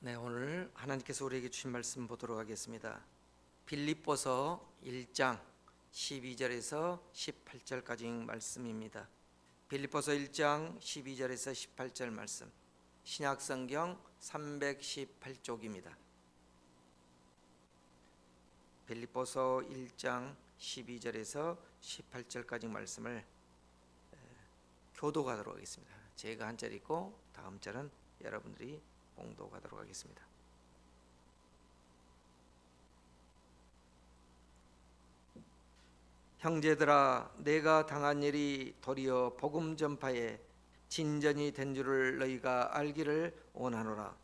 네, 오늘 하나님께서 우리에게 주신 말씀 보도록 하겠습니다. 빌립보서 1장 12절에서 18절까지 말씀입니다. 빌립보서 1장 12절에서 18절 말씀, 신약성경 318쪽입니다. 빌립보서 1장 12절에서 18절까지 말씀을 교도하도록 하겠습니다. 제가 한 절 읽고 다음 절은 여러분들이 봉독하도록 하겠습니다. 형제들아, 내가 당한 일이 도리어 복음 전파에 진전이 된 줄을 너희가 알기를 원하노라.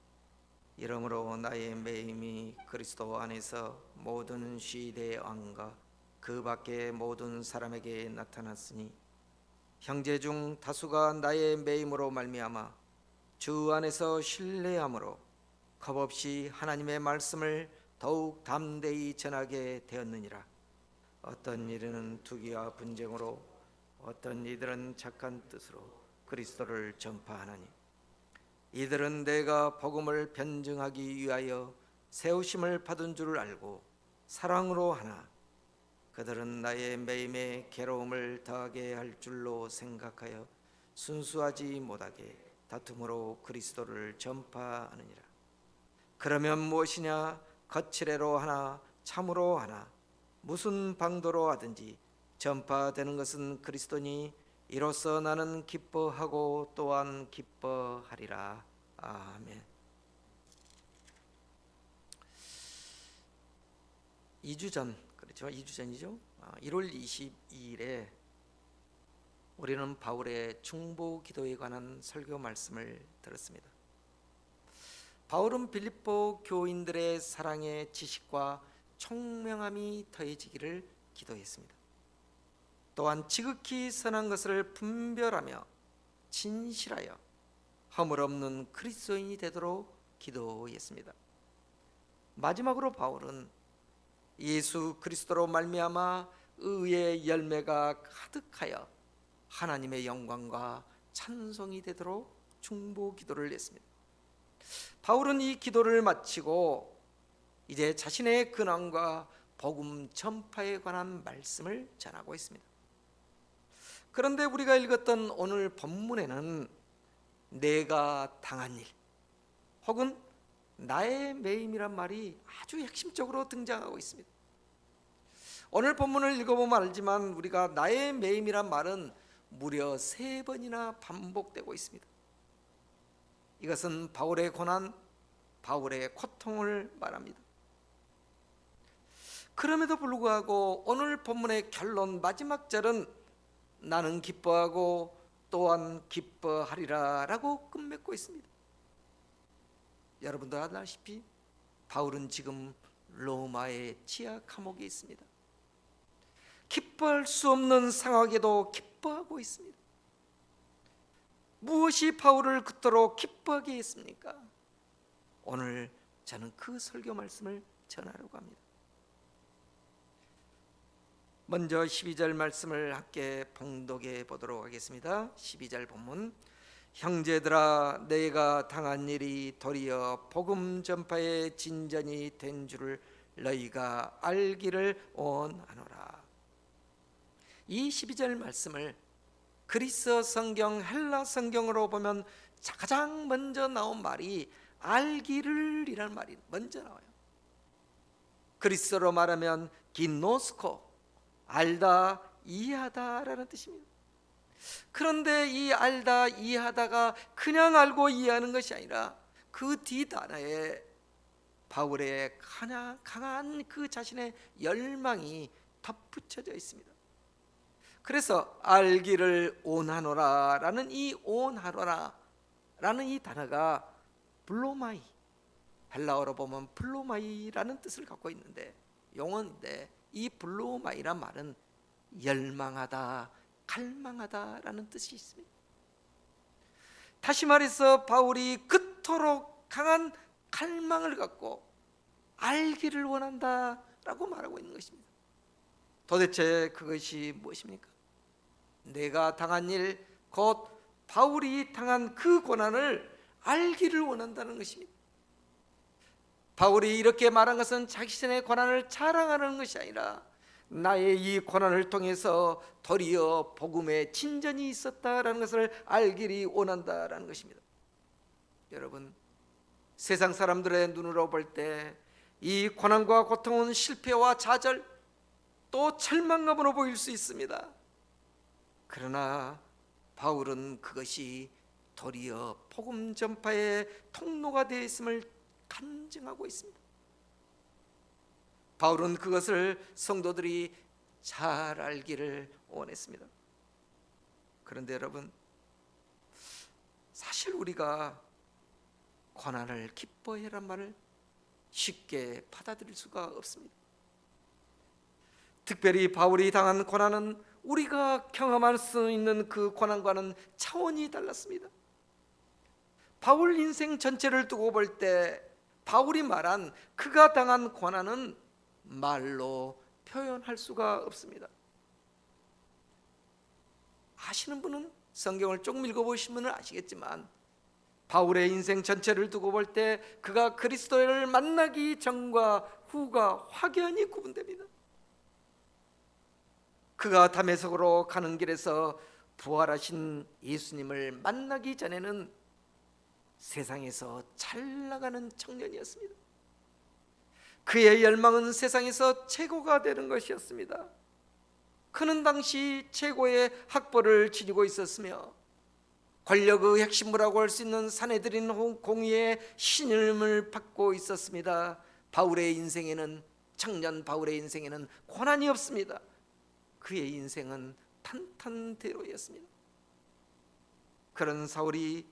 이러므로 나의 매임이 그리스도 안에서 모든 시대의 왕과 그 밖의 모든 사람에게 나타났으니 형제 중 다수가 나의 매임으로 말미암아 주 안에서 신뢰함으로 겁없이 하나님의 말씀을 더욱 담대히 전하게 되었느니라. 어떤 이들은 투기와 분쟁으로, 어떤 이들은 착한 뜻으로 그리스도를 전파하나니, 이들은 내가 복음을 변증하기 위하여 세우심을 받은 줄을 알고 사랑으로 하나, 그들은 나의 매임에 괴로움을 더하게 할 줄로 생각하여 순수하지 못하게 다툼으로 그리스도를 전파하느니라. 그러면 무엇이냐? 거칠애로 하나 참으로 하나 무슨 방도로 하든지 전파되는 것은 그리스도니 이로써 나는 기뻐하고 또한 기뻐하리라. 아멘. 2주 전, 그렇죠? 2주 전이죠. 1월 22일에 우리는 바울의 중보 기도에 관한 설교 말씀을 들었습니다. 바울은 빌립보 교인들의 사랑의 지식과 총명함이 더해지기를 기도했습니다. 또한 지극히 선한 것을 분별하며 진실하여 허물 없는 그리스도인이 되도록 기도했습니다. 마지막으로 바울은 예수 그리스도로 말미암아 의의 열매가 가득하여 하나님의 영광과 찬송이 되도록 중보 기도를 했습니다. 바울은 이 기도를 마치고 이제 자신의 근황과 복음 전파에 관한 말씀을 전하고 있습니다. 그런데 우리가 읽었던 오늘 본문에는 내가 당한 일 혹은 나의 매임이란 말이 아주 핵심적으로 등장하고 있습니다. 오늘 본문을 읽어보면 알지만 우리가 나의 매임이란 말은 무려 3번이나 반복되고 있습니다. 이것은 바울의 고난, 바울의 고통을 말합니다. 그럼에도 불구하고 오늘 본문의 결론 마지막 절은 나는 기뻐하고 또한 기뻐하리라 라고 끝맺고 있습니다. 여러분도 아다시피 바울은 지금 로마의 지하 감옥에 있습니다. 기뻐할 수 없는 상황에도 기뻐하고 있습니다. 무엇이 바울을 그토록 기뻐하게 했습니까? 오늘 저는 그 설교 말씀을 전하려고 합니다. 먼저 12절 말씀을 함께 봉독해 보도록 하겠습니다. 12절 본문, 형제들아, 내가 당한 일이 도리어 복음 전파의 진전이 된 줄을 너희가 알기를 원하노라. 이 12절 말씀을 그리스 성경, 헬라 성경으로 보면 가장 먼저 나온 말이 알기를 이라는 말이 먼저 나와요. 그리스어로 말하면 기노스코, 알다, 이해하다라는 뜻입니다. 그런데 이 알다, 이해하다가 그냥 알고 이해하는 것이 아니라 그 뒷단어에 바울의 강한 그 자신의 열망이 덧붙여져 있습니다. 그래서 알기를 원하노라 라는 이 원하노라 라는 이 단어가 블로마이, 헬라어로 보면 블로마이라는 뜻을 갖고 있는데 용어인데, 이 블로마이란 말은 열망하다, 갈망하다 라는 뜻이 있습니다. 다시 말해서 바울이 그토록 강한 갈망을 갖고 알기를 원한다 라고 말하고 있는 것입니다. 도대체 그것이 무엇입니까? 내가 당한 일, 곧 바울이 당한 그 고난을 알기를 원한다는 것입니다. 바울이 이렇게 말한 것은 자신의 고난을 자랑하는 것이 아니라 나의 이 고난을 통해서 도리어 복음의 진전이 있었다라는 것을 알기를 원한다라는 것입니다. 여러분, 세상 사람들의 눈으로 볼 때 이 고난과 고통은 실패와 좌절 또 절망감으로 보일 수 있습니다. 그러나 바울은 그것이 도리어 복음 전파의 통로가 되어 있음을 간증하고 있습니다. 바울은 그것을 성도들이 잘 알기를 원했습니다. 그런데 여러분, 사실 우리가 고난을 기뻐해란 말을 쉽게 받아들일 수가 없습니다. 특별히 바울이 당한 고난은 우리가 경험할 수 있는 그 고난과는 차원이 달랐습니다. 바울 인생 전체를 두고 볼 때 바울이 말한 그가 당한 고난은 말로 표현할 수가 없습니다. 아시는 분은 성경을 조금 읽어보시면 아시겠지만 바울의 인생 전체를 두고 볼 때 그가 그리스도를 만나기 전과 후가 확연히 구분됩니다. 그가 다메섹으로 가는 길에서 부활하신 예수님을 만나기 전에는 세상에서 잘 나가는 청년이었습니다. 그의 열망은 세상에서 최고가 되는 것이었습니다. 그는 당시 최고의 학벌을 지니고 있었으며 권력의 핵심부라고 할 수 있는 사내들인 공의의 신임을 받고 있었습니다. 바울의 인생에는, 청년 바울의 인생에는 고난이 없습니다. 그의 인생은 탄탄대로였습니다. 그런 사울이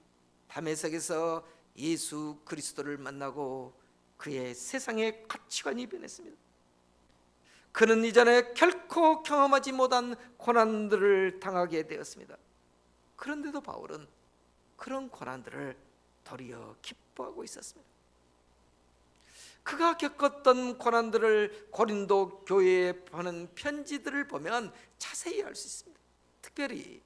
다메섹에서 예수 그리스도를 만나고 그의 세상의 가치관이 변했습니다. 그는 이전에 결코 경험하지 못한 고난들을 당하게 되었습니다. 그런데도 바울은 그런 고난들을 도리어 기뻐하고 있었습니다. 그가 겪었던 고난들을 고린도 교회에 보낸 편지들을 보면 자세히 알 수 있습니다. 특별히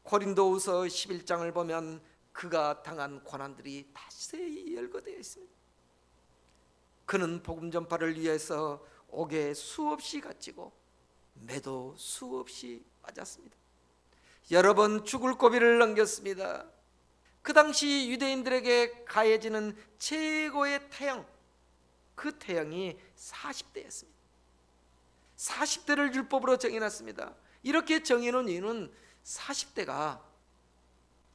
고린도후서 11장을 보면 그가 당한 고난들이 자세히 열거되어 있습니다. 그는 복음 전파를 위해서 옥에 수없이 갇히고 매도 수없이 맞았습니다. 여러 번 죽을 고비를 넘겼습니다. 그 당시 유대인들에게 가해지는 최고의 태형, 그 태형이 40대였습니다. 40대를 율법으로 정해놨습니다. 이렇게 정해놓은 이유는 40대가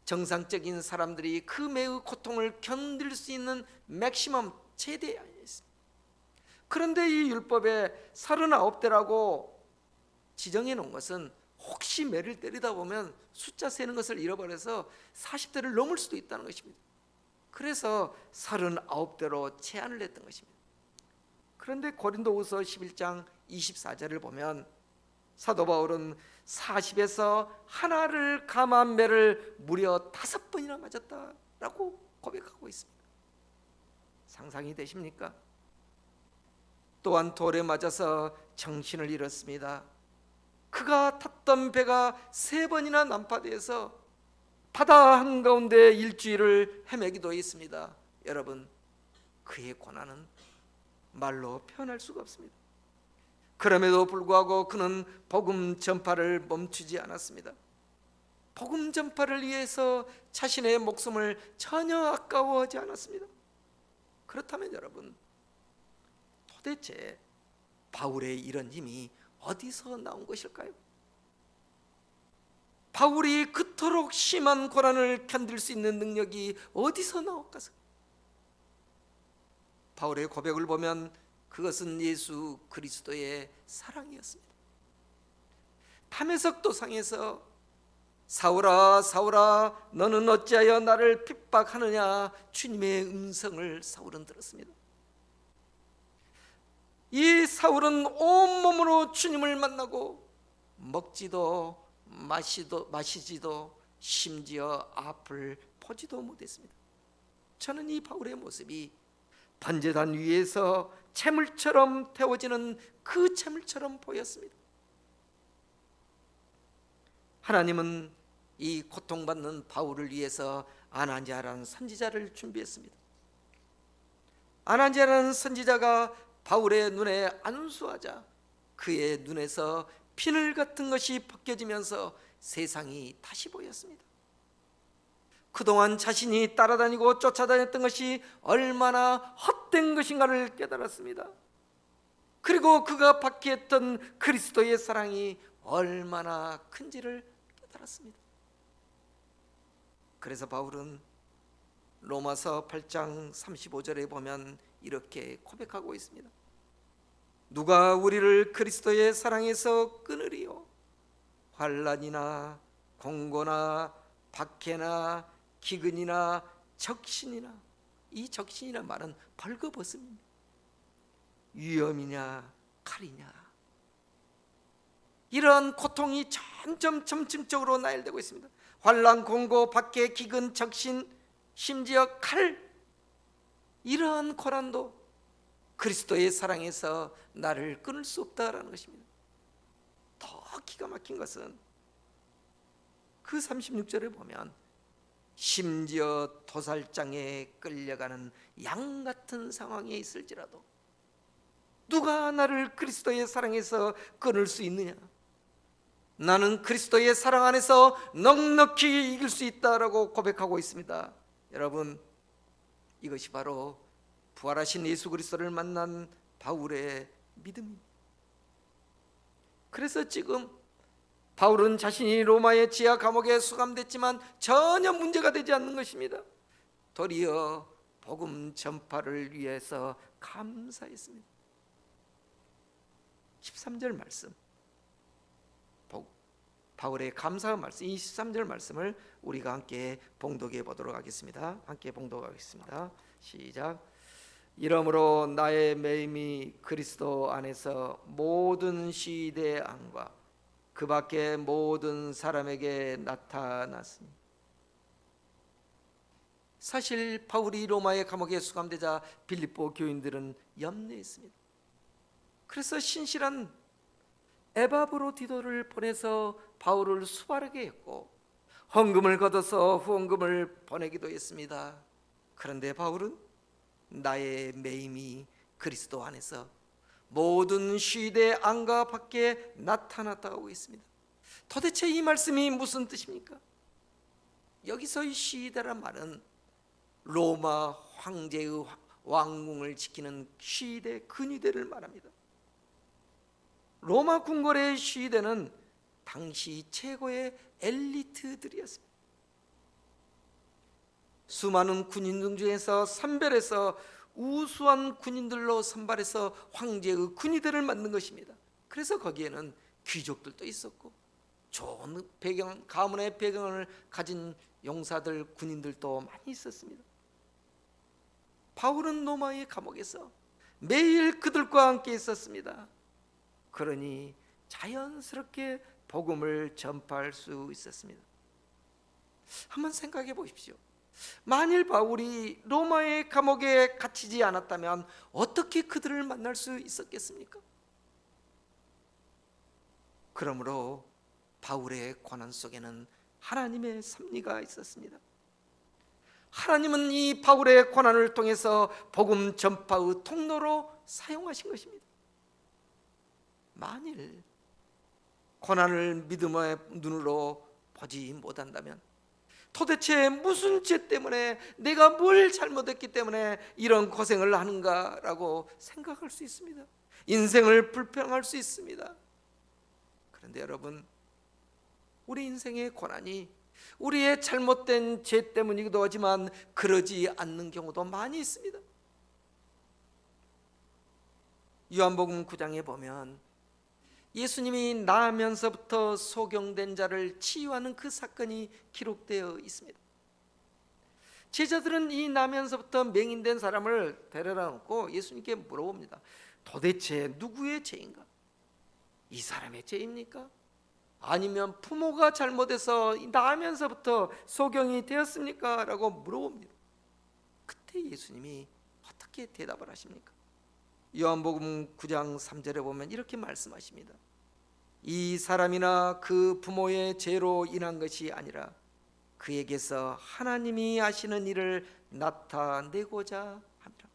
정상적인 사람들이 그 매우 고통을 견딜 수 있는 맥시멈 최대였습니다. 그런데 이 율법에 39대라고 지정해 놓은 것은 혹시 매를 때리다 보면 숫자 세는 것을 잃어버려서 40대를 넘을 수도 있다는 것입니다. 그래서 39대로 제한을 했던 것입니다. 그런데 고린도후서 11장 24절을 보면 사도 바울은 40에서 하나를 감한 매를 무려 5번이나 맞았다라고 고백하고 있습니다. 상상이 되십니까? 또한 돌에 맞아서 정신을 잃었습니다. 그가 탔던 배가 3번이나 난파되어서 바다 한가운데 일주일을 헤매기도 했습니다. 여러분, 그의 고난은 말로 표현할 수가 없습니다. 그럼에도 불구하고 그는 복음 전파를 멈추지 않았습니다. 복음 전파를 위해서 자신의 목숨을 전혀 아까워하지 않았습니다. 그렇다면 여러분, 도대체 바울의 이런 힘이 어디서 나온 것일까요? 바울이 그토록 심한 고난을 견딜 수 있는 능력이 어디서 나올까요? 바울의 고백을 보면 그것은 예수 그리스도의 사랑이었습니다. 다메섹 도상에서 사울아 사울아 너는 어찌하여 나를 핍박하느냐 주님의 음성을 사울은 들었습니다. 이 사울은 온몸으로 주님을 만나고 먹지도 마시지도 심지어 앞을 보지도 못했습니다. 저는 이 바울의 모습이 번제단 위에서 채물처럼 태워지는 그 채물처럼 보였습니다. 하나님은 이 고통받는 바울을 위해서 아나니아라는 선지자를 준비했습니다. 아나니아라는 선지자가 바울의 눈에 안수하자 그의 눈에서 비늘 같은 것이 벗겨지면서 세상이 다시 보였습니다. 그동안 자신이 따라다니고 쫓아다녔던 것이 얼마나 헛된 것인가를 깨달았습니다. 그리고 그가 받게 했던 그리스도의 사랑이 얼마나 큰지를 깨달았습니다. 그래서 바울은 로마서 8장 35절에 보면 이렇게 고백하고 있습니다. 누가 우리를 그리스도의 사랑에서 끊으리요? 환난이나 공고나 박해나 기근이나 적신이나, 이 적신이란 말은 벌거벗음입니다. 위험이냐 칼이냐, 이런 고통이 점점 점층적으로 나열되고 있습니다. 환난, 공고, 박해, 기근, 적신, 심지어 칼, 이러한 고난도 그리스도의 사랑에서 나를 끊을 수 없다라는 것입니다. 더 기가 막힌 것은 그 36절에 보면 심지어 도살장에 끌려가는 양 같은 상황에 있을지라도 누가 나를 그리스도의 사랑에서 끊을 수 있느냐? 나는 그리스도의 사랑 안에서 넉넉히 이길 수 있다라고 고백하고 있습니다. 여러분, 이것이 바로 부활하신 예수 그리스도를 만난 바울의 믿음입니다. 그래서 지금 바울은 자신이 로마의 지하 감옥에 수감됐지만 전혀 문제가 되지 않는 것입니다. 도리어 복음 전파를 위해서 감사했습니다. 13절 말씀, 바울의 감사의 말씀, 이 13절 말씀을 우리가 함께 봉독해 보도록 하겠습니다. 함께 봉독하겠습니다. 시작. 이러므로 나의 매임이 그리스도 안에서 모든 시대의 안과 그 밖에 모든 사람에게 나타났으니. 사실 바울이 로마의 감옥에 수감되자 빌립보 교인들은 염려했습니다. 그래서 신실한 에바브로디도를 보내서 바울을 수발하게 했고 헌금을 걷어서 후원금을 보내기도 했습니다. 그런데 바울은 나의 매임이 그리스도 안에서 모든 시대 안과 밖에 나타났다고 했습니다. 도대체 이 말씀이 무슨 뜻입니까? 여기서 이 시대란 말은 로마 황제의 왕궁을 지키는 시대 근위대를 말합니다. 로마 궁궐의 시대는 당시 최고의 엘리트들이었습니다. 수많은 군인들 중에서 선별해서 우수한 군인들로 선발해서 황제의 군의대를 만든 것입니다. 그래서 거기에는 귀족들도 있었고 좋은 배경, 가문의 배경을 가진 용사들, 군인들도 많이 있었습니다. 바울은 로마의 감옥에서 매일 그들과 함께 있었습니다. 그러니 자연스럽게 복음을 전파할 수 있었습니다. 한번 생각해 보십시오. 만일 바울이 로마의 감옥에 갇히지 않았다면 어떻게 그들을 만날 수 있었겠습니까? 그러므로 바울의 고난 속에는 하나님의 섭리가 있었습니다. 하나님은 이 바울의 고난을 통해서 복음 전파의 통로로 사용하신 것입니다. 만일 고난을 믿음의 눈으로 보지 못한다면 도대체 무슨 죄 때문에, 내가 뭘 잘못했기 때문에 이런 고생을 하는가라고 생각할 수 있습니다. 인생을 불평할 수 있습니다. 그런데 여러분, 우리 인생의 고난이 우리의 잘못된 죄 때문이기도 하지만 그러지 않는 경우도 많이 있습니다. 요한복음 9장에 보면 예수님이 나면서부터 소경된 자를 치유하는 그 사건이 기록되어 있습니다. 제자들은 이 나면서부터 맹인된 사람을 데려다 놓고 예수님께 물어봅니다. 도대체 누구의 죄인가? 이 사람의 죄입니까? 아니면 부모가 잘못해서 나면서부터 소경이 되었습니까? 라고 물어봅니다. 그때 예수님이 어떻게 대답을 하십니까? 요한복음 9장 3절에 보면 이렇게 말씀하십니다. 이 사람이나 그 부모의 죄로 인한 것이 아니라 그에게서 하나님이 하시는 일을 나타내고자 합니다.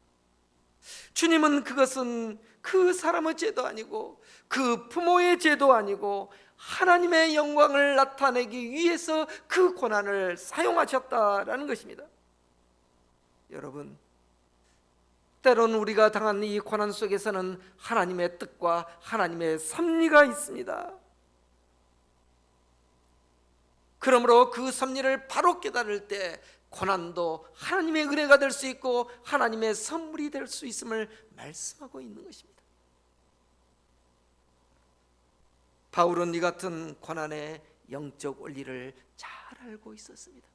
주님은 그것은 그 사람의 죄도 아니고 그 부모의 죄도 아니고 하나님의 영광을 나타내기 위해서 그 고난을 사용하셨다라는 것입니다. 여러분, 때론 우리가 당한 이 고난 속에서는 하나님의 뜻과 하나님의 섭리가 있습니다. 그러므로 그 섭리를 바로 깨달을 때 고난도 하나님의 은혜가 될 수 있고 하나님의 선물이 될 수 있음을 말씀하고 있는 것입니다. 바울은 이 같은 고난의 영적 원리를 잘 알고 있었습니다.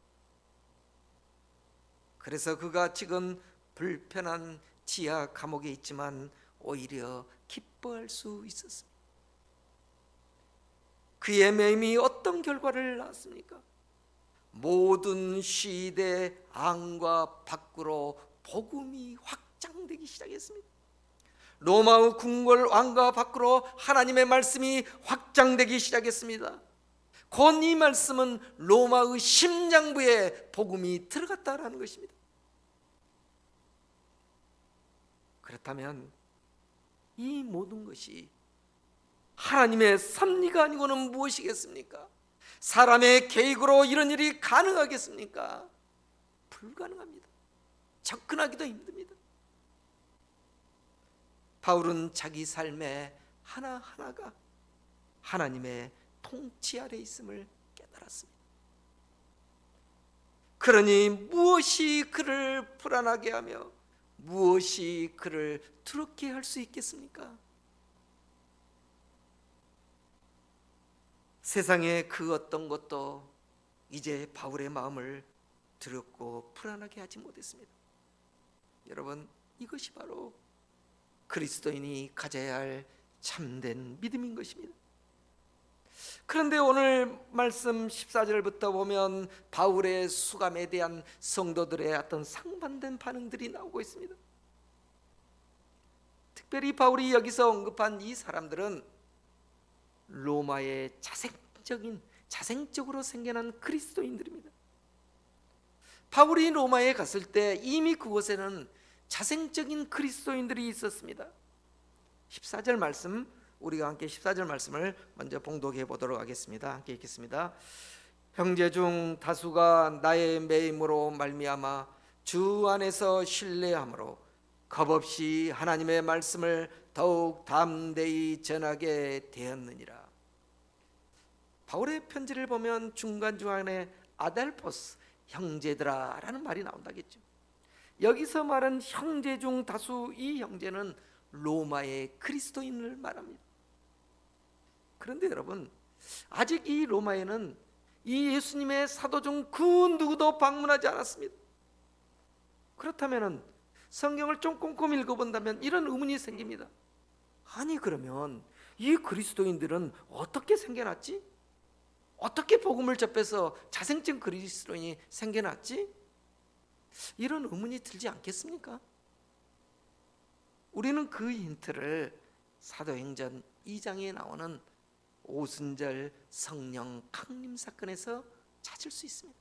그래서 그가 지금 불편한 지하 감옥에 있지만 오히려 기뻐할 수 있었습니다. 그의 매임이 어떤 결과를 낳았습니까? 모든 시대 안과 밖으로 복음이 확장되기 시작했습니다. 로마의 궁궐 안과 밖으로 하나님의 말씀이 확장되기 시작했습니다. 곧 이 말씀은 로마의 심장부에 복음이 들어갔다라는 것입니다. 그렇다면 이 모든 것이 하나님의 섭리가 아니고는 무엇이겠습니까? 사람의 계획으로 이런 일이 가능하겠습니까? 불가능합니다. 접근하기도 힘듭니다. 바울은 자기 삶의 하나하나가 하나님의 통치 아래 있음을 깨달았습니다. 그러니 무엇이 그를 불안하게 하며 무엇이 그를 두렵게 할 수 있겠습니까? 세상의 그 어떤 것도 이제 바울의 마음을 두렵고 불안하게 하지 못했습니다. 여러분, 이것이 바로 그리스도인이 가져야 할 참된 믿음인 것입니다. 그런데 오늘 말씀 14절부터 보면 바울의 수감에 대한 성도들의 어떤 상반된 반응들이 나오고 있습니다. 특별히 바울이 여기서 언급한 이 사람들은 로마의 자생적으로 생겨난 그리스도인들입니다. 바울이 로마에 갔을 때 이미 그곳에는 자생적인 그리스도인들이 있었습니다. 14절 말씀, 우리가 함께 14절 말씀을 먼저 봉독해 보도록 하겠습니다. 함께 읽겠습니다. 형제 중 다수가 나의 매임으로 말미암아 주 안에서 신뢰함으로 겁없이 하나님의 말씀을 더욱 담대히 전하게 되었느니라. 바울의 편지를 보면 중간중간에 아델포스, 형제들아 라는 말이 나온다겠죠. 여기서 말한 형제 중 다수, 이 형제는 로마의 그리스도인을 말합니다. 그런데 여러분, 아직 이 로마에는 이 예수님의 사도 중 그 누구도 방문하지 않았습니다. 그렇다면 성경을 좀 꼼꼼히 읽어본다면 이런 의문이 생깁니다. 아니, 그러면 이 그리스도인들은 어떻게 생겨났지? 어떻게 복음을 접해서 자생적 그리스도인이 생겨났지? 이런 의문이 들지 않겠습니까? 우리는 그 힌트를 사도행전 2장에 나오는 오순절 성령 강림 사건에서 찾을 수 있습니다.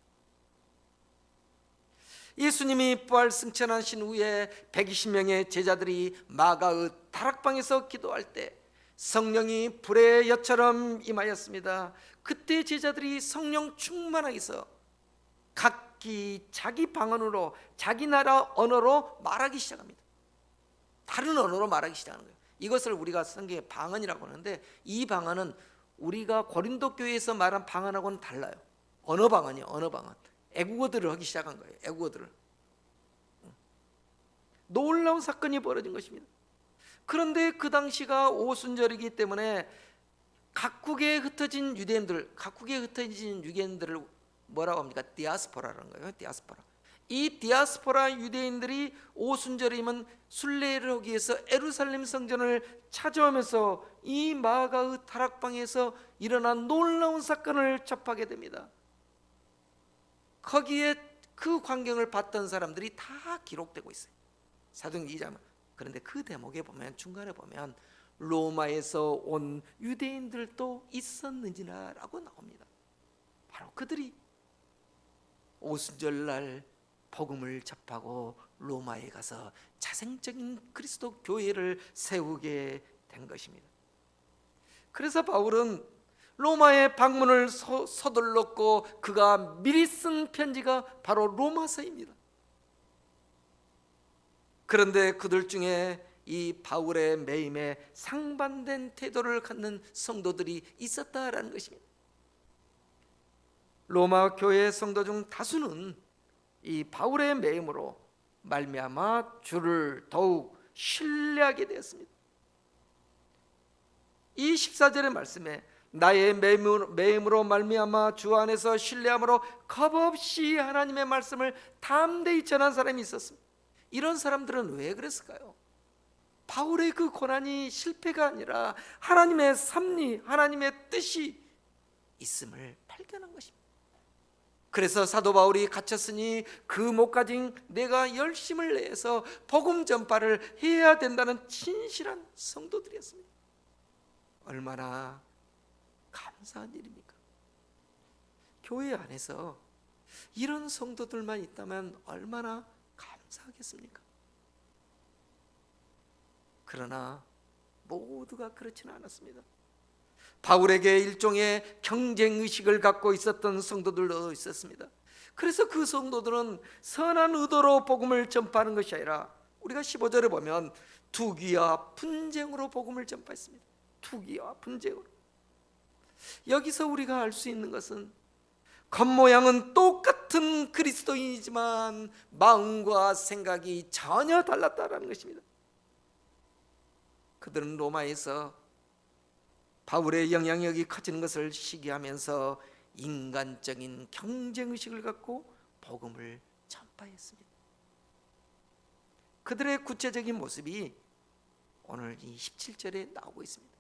예수님이 부활 승천하신 후에 120명의 제자들이 마가의 다락방에서 기도할 때 성령이 불의 엿처럼 임하였습니다. 그때 제자들이 성령 충만하게 해서 각기 자기 방언으로 자기 나라 언어로 말하기 시작합니다. 다른 언어로 말하기 시작하는 거예요. 이것을 우리가 성경에 방언이라고 하는데, 이 방언은 우리가 고린도 교회에서 말한 방언하고는 달라요. 언어 방언이에요. 언어 방언. 애국어들을 하기 시작한 거예요. 애국어들을. 놀라운 사건이 벌어진 것입니다. 그런데 그 당시가 오순절이기 때문에 각국에 흩어진 유대인들을 뭐라고 합니까? 디아스포라라는 거예요. 디아스포라. 이 디아스포라 유대인들이 오순절이면 순례를 하기 위해서 예루살렘 성전을 찾아오면서 이 마가의 다락방에서 일어난 놀라운 사건을 접하게 됩니다. 거기에 그 광경을 봤던 사람들이 다 기록되고 있어요. 사도행전 2장. 그런데 그 대목에 보면, 중간에 보면 로마에서 온 유대인들도 있었는지라고 나옵니다. 바로 그들이 오순절날 복음을 접하고 로마에 가서 자생적인 그리스도 교회를 세우게 된 것입니다. 그래서 바울은 로마의 방문을 서둘렀고 그가 미리 쓴 편지가 바로 로마서입니다. 그런데 그들 중에 이 바울의 매임에 상반된 태도를 갖는 성도들이 있었다라는 것입니다. 로마 교회 성도 중 다수는 이 바울의 매임으로 말미암아 주를 더욱 신뢰하게 되었습니다. 이 14절의 말씀에 나의 매임으로 말미암아 주 안에서 신뢰함으로 겁없이 하나님의 말씀을 담대히 전한 사람이 있었습니다. 이런 사람들은 왜 그랬을까요? 바울의 그 고난이 실패가 아니라 하나님의 섭리, 하나님의 뜻이 있음을 발견한 것입니다. 그래서 사도 바울이 갇혔으니 그 못 가진 내가 열심을 내서 복음 전파를 해야 된다는 진실한 성도들이었습니다. 얼마나 감사한 일입니까? 교회 안에서 이런 성도들만 있다면 얼마나 감사하겠습니까? 그러나 모두가 그렇지는 않았습니다. 바울에게 일종의 경쟁의식을 갖고 있었던 성도들도 있었습니다. 그래서 그 성도들은 선한 의도로 복음을 전파하는 것이 아니라 우리가 15절에 보면 투기와 분쟁으로 복음을 전파했습니다. 투기와 분쟁으로. 여기서 우리가 알 수 있는 것은 겉모양은 똑같은 그리스도인이지만 마음과 생각이 전혀 달랐다는 것입니다. 그들은 로마에서 바울의 영향력이 커지는 것을 시기하면서 인간적인 경쟁의식을 갖고 복음을 전파했습니다. 그들의 구체적인 모습이 오늘 이 17절에 나오고 있습니다.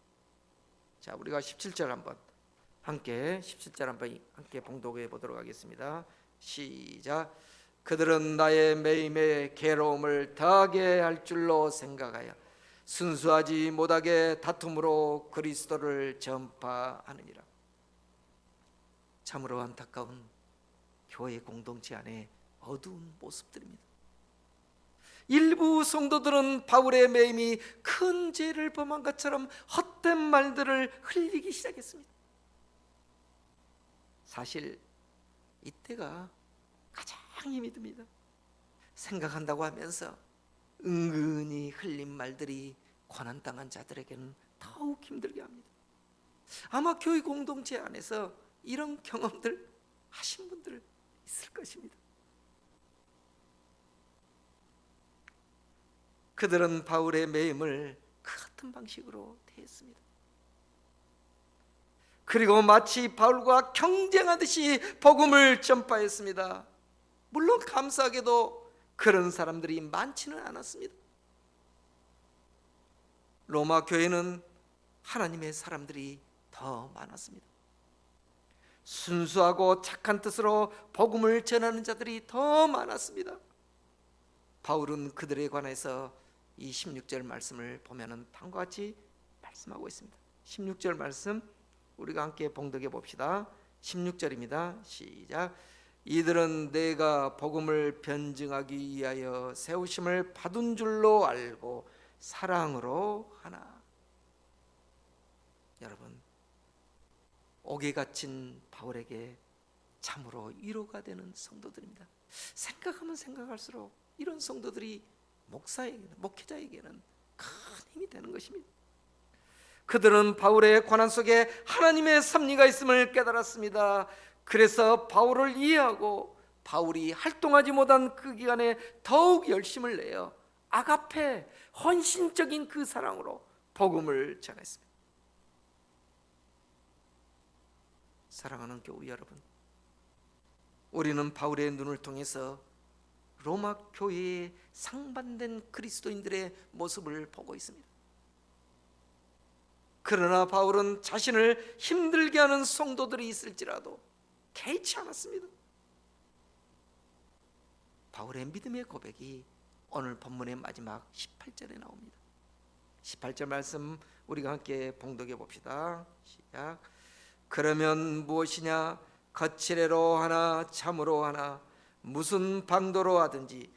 자, 우리가 17절 한번 함께 봉독해 보도록 하겠습니다. 시작. 그들은 나의 매임에 괴로움을 더하게 할 줄로 생각하여 순수하지 못하게 다툼으로 그리스도를 전파하느니라. 참으로 안타까운 교회 공동체 안에 어두운 모습들입니다. 일부 성도들은 바울의 매임이 큰 죄를 범한 것처럼 헛된 말들을 흘리기 시작했습니다. 사실 이때가 가장 힘이 듭니다. 생각한다고 하면서 은근히 흘린 말들이 고난당한 자들에게는 더욱 힘들게 합니다. 아마 교회 공동체 안에서 이런 경험들 하신 분들 있을 것입니다. 그들은 바울의 매임을 그 같은 방식으로 대했습니다. 그리고 마치 바울과 경쟁하듯이 복음을 전파했습니다. 물론 감사하게도 그런 사람들이 많지는 않았습니다. 로마 교회는 하나님의 사람들이 더 많았습니다. 순수하고 착한 뜻으로 복음을 전하는 자들이 더 많았습니다. 바울은 그들에 관해서 이 16절 말씀을 보면은 다음과 같이 말씀하고 있습니다. 16절 말씀 우리가 함께 봉독해 봅시다. 16절입니다. 시작. 이들은 내가 복음을 변증하기 위하여 세우심을 받은 줄로 알고 사랑으로 하나. 여러분, 옥에 갇힌 바울에게 참으로 위로가 되는 성도들입니다. 생각하면 생각할수록 이런 성도들이 목회자에게는 큰 힘이 되는 것입니다. 그들은 바울의 고난 속에 하나님의 섭리가 있음을 깨달았습니다. 그래서 바울을 이해하고 바울이 활동하지 못한 그 기간에 더욱 열심을 내어 아가페, 헌신적인 그 사랑으로 복음을 전했습니다. 사랑하는 교우 여러분, 우리는 바울의 눈을 통해서 로마 교회의 상반된 그리스도인들의 모습을 보고 있습니다. 그러나 바울은 자신을 힘들게 하는 성도들이 있을지라도 개의치 않았습니다. 바울의 믿음의 고백이 오늘 본문의 마지막 18절에 나옵니다. 18절 말씀 우리가 함께 봉독해 봅시다. 시작. 그러면 무엇이냐? 거칠애로 하나 참으로 하나 무슨 방도로 하든지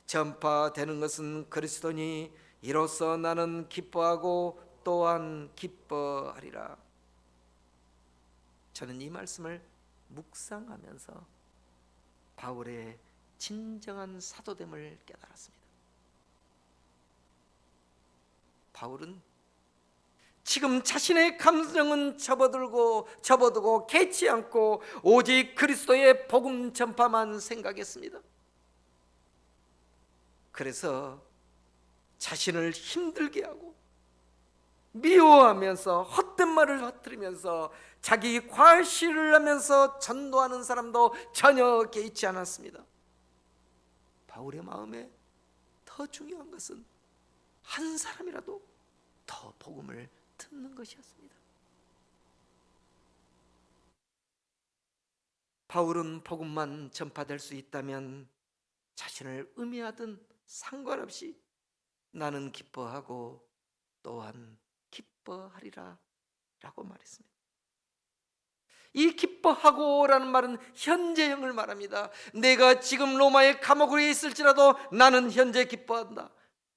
전파되는 것은 그리스도니 이로써 나는 기뻐하고 또한 기뻐하리라. 저는 이 말씀을 묵상하면서 바울의 진정한 사도됨을 깨달았습니다. 바울은 지금 자신의 감정은 접어두고 개치 않고 오직 그리스도의 복음 전파만 생각했습니다. 그래서 자신을 힘들게 하고 미워하면서 헛된 말을 퍼뜨리면서 자기 과시를 하면서 전도하는 사람도 전혀 개의치 않았습니다. 바울의 마음에 더 중요한 것은 한 사람이라도 더 복음을 듣는 것이었습니다. 바울은 복음만 전파될 수 있다면 자신을 의미하든 상관없이 나는 기뻐하고 또한 기뻐하리라 라고 말했습니다. 이 기뻐하고라는 말은 현재형을 말합니다. 내가 지금 로마의 감옥에 있을지라도 나는 현재 기뻐한다.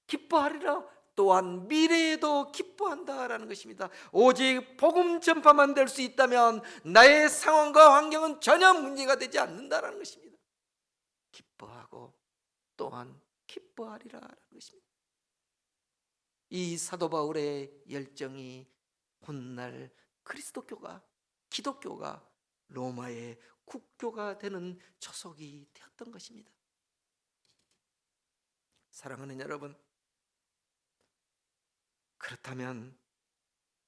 기뻐하리라 또한 미래에도 기뻐한다라는 것입니다. 오직 복음 전파만 될 수 있다면 나의 상황과 환경은 전혀 문제가 되지 않는다라는 것입니다. 기뻐하고 또한 기뻐하리라라는 것입니다. 이 사도 바울의 열정이 훗날 그리스도교가, 기독교가 로마의 국교가 되는 초석이 되었던 것입니다. 사랑하는 여러분, 그렇다면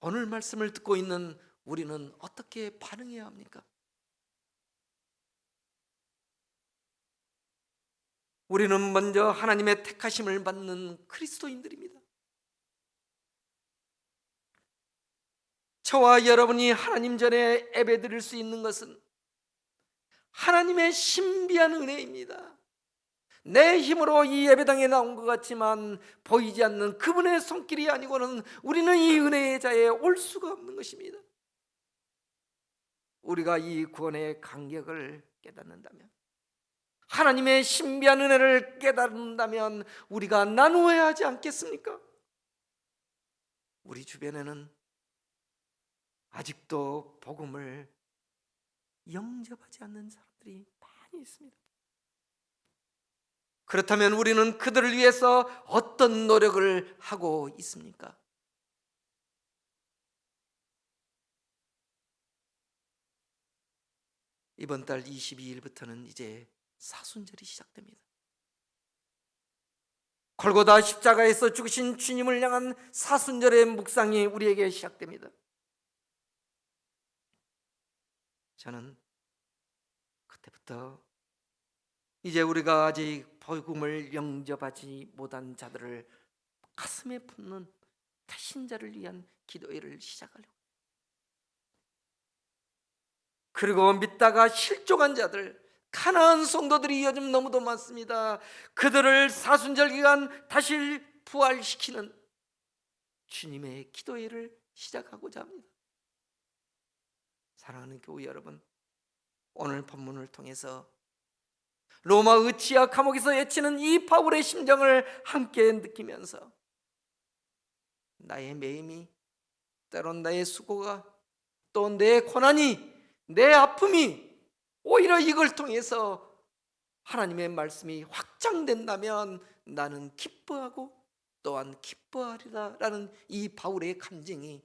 오늘 말씀을 듣고 있는 우리는 어떻게 반응해야 합니까? 우리는 먼저 하나님의 택하심을 받는 그리스도인들입니다. 저와 여러분이 하나님 전에 예배드릴 수 있는 것은 하나님의 신비한 은혜입니다. 내 힘으로 이 예배당에 나온 것 같지만 보이지 않는 그분의 손길이 아니고는 우리는 이 은혜의 자리에 올 수가 없는 것입니다. 우리가 이 구원의 간격을 깨닫는다면, 하나님의 신비한 은혜를 깨닫는다면 우리가 나누어야 하지 않겠습니까? 우리 주변에는 아직도 복음을 영접하지 않는 사람들이 많이 있습니다. 그렇다면 우리는 그들을 위해서 어떤 노력을 하고 있습니까? 이번 달 22일부터는 이제 사순절이 시작됩니다. 골고다 십자가에서 죽으신 주님을 향한 사순절의 묵상이 우리에게 시작됩니다. 저는 그때부터 이제 우리가 아직 복음을 영접하지 못한 자들을 가슴에 품는 태신자를 위한 기도회를 시작하려고, 그리고 믿다가 실족한 자들, 가난한 성도들이 요즘 너무도 많습니다. 그들을 사순절 기간 다시 부활시키는 주님의 기도회를 시작하고자 합니다. 사랑하는 교회 여러분, 오늘 본문을 통해서 로마의 지하 감옥에서 외치는 이 바울의 심정을 함께 느끼면서 나의 매임이, 때론 나의 수고가, 또 내 고난이, 내 아픔이 오히려 이걸 통해서 하나님의 말씀이 확장된다면 나는 기뻐하고 또한 기뻐하리라 라는 이 바울의 간증이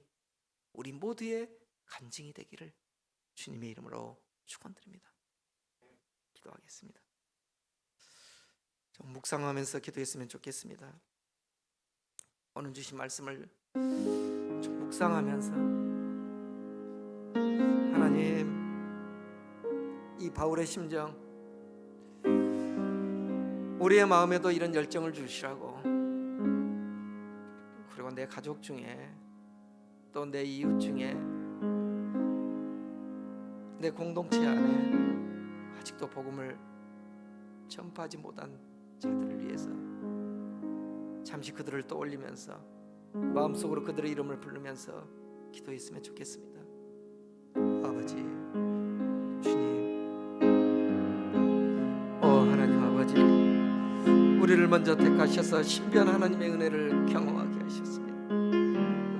우리 모두의 간증이 되기를 주님의 이름으로 축원드립니다. 기도하겠습니다. 좀 묵상하면서 기도했으면 좋겠습니다. 오늘 주신 말씀을 좀 묵상하면서 하나님, 이 바울의 심정, 우리의 마음에도 이런 열정을 주시라고, 그리고 내 가족 중에 또 내 이웃 중에 내 공동체 안에 아직도 복음을 전파하지 못한 자들을 위해서 잠시 그들을 떠올리면서 마음속으로 그들의 이름을 부르면서 기도했으면 좋겠습니다. 아버지 주님, 하나님 아버지, 우리를 우리를 먼저 택하셔서 신비한 하나님의 은혜를 경험하게 하셨습니다.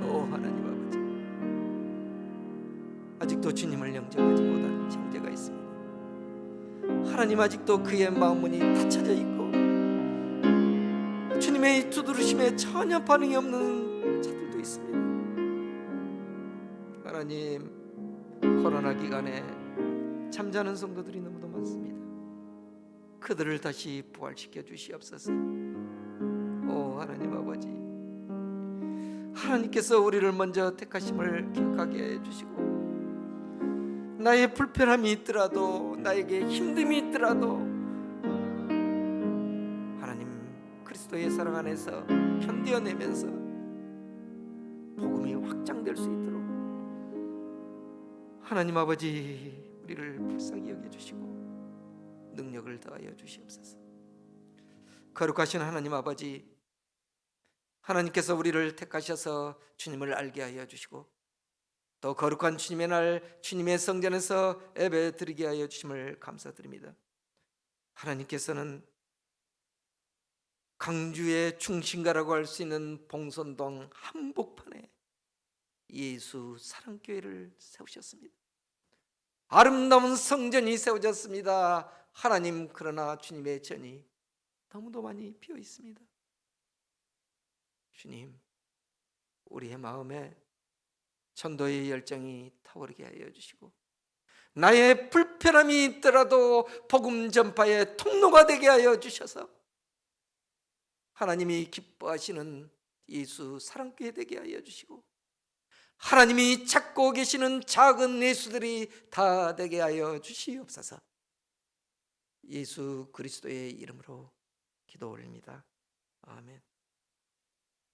오 하나님 아버지, 아직도 주님을 영접하지 못한 형제가 있습니다. 하나님, 아직도 그의 마음문이 닫혀져 있고 주님의 두드리심에 전혀 반응이 없는 자들도 있습니다. 하나님, 코로나 기간에 잠자는 성도들이 너무도 많습니다. 그들을 다시 부활시켜 주시옵소서. 오 하나님 아버지, 하나님께서 우리를 먼저 택하심을 기억하게 해주시고, 나의 불편함이 있더라도, 나에게 힘듦이 있더라도 하나님 그리스도의 사랑 안에서 견뎌내면서 복음이 확장될 수 있도록 하나님 아버지 우리를 불쌍히 여겨주시고 능력을 더하여 주시옵소서. 거룩하신 하나님 아버지, 하나님께서 우리를 택하셔서 주님을 알게 하여 주시고 또 거룩한 주님의 날 주님의 성전에서 예배 드리게 하여 주심을 감사드립니다. 하나님께서는 강주의 중심가라고 할 수 있는 봉선동 한복판에 예수 사랑교회를 세우셨습니다. 아름다운 성전이 세워졌습니다. 하나님, 그러나 주님의 전이 너무도 많이 비어 있습니다. 주님, 우리의 마음에 전도의 열정이 타오르게 하여 주시고 나의 불편함이 있더라도 복음 전파의 통로가 되게 하여 주셔서 하나님이 기뻐하시는 예수 사랑교회 되게 하여 주시고 하나님이 찾고 계시는 작은 예수들이 다 되게 하여 주시옵소서. 예수 그리스도의 이름으로 기도 올립니다. 아멘.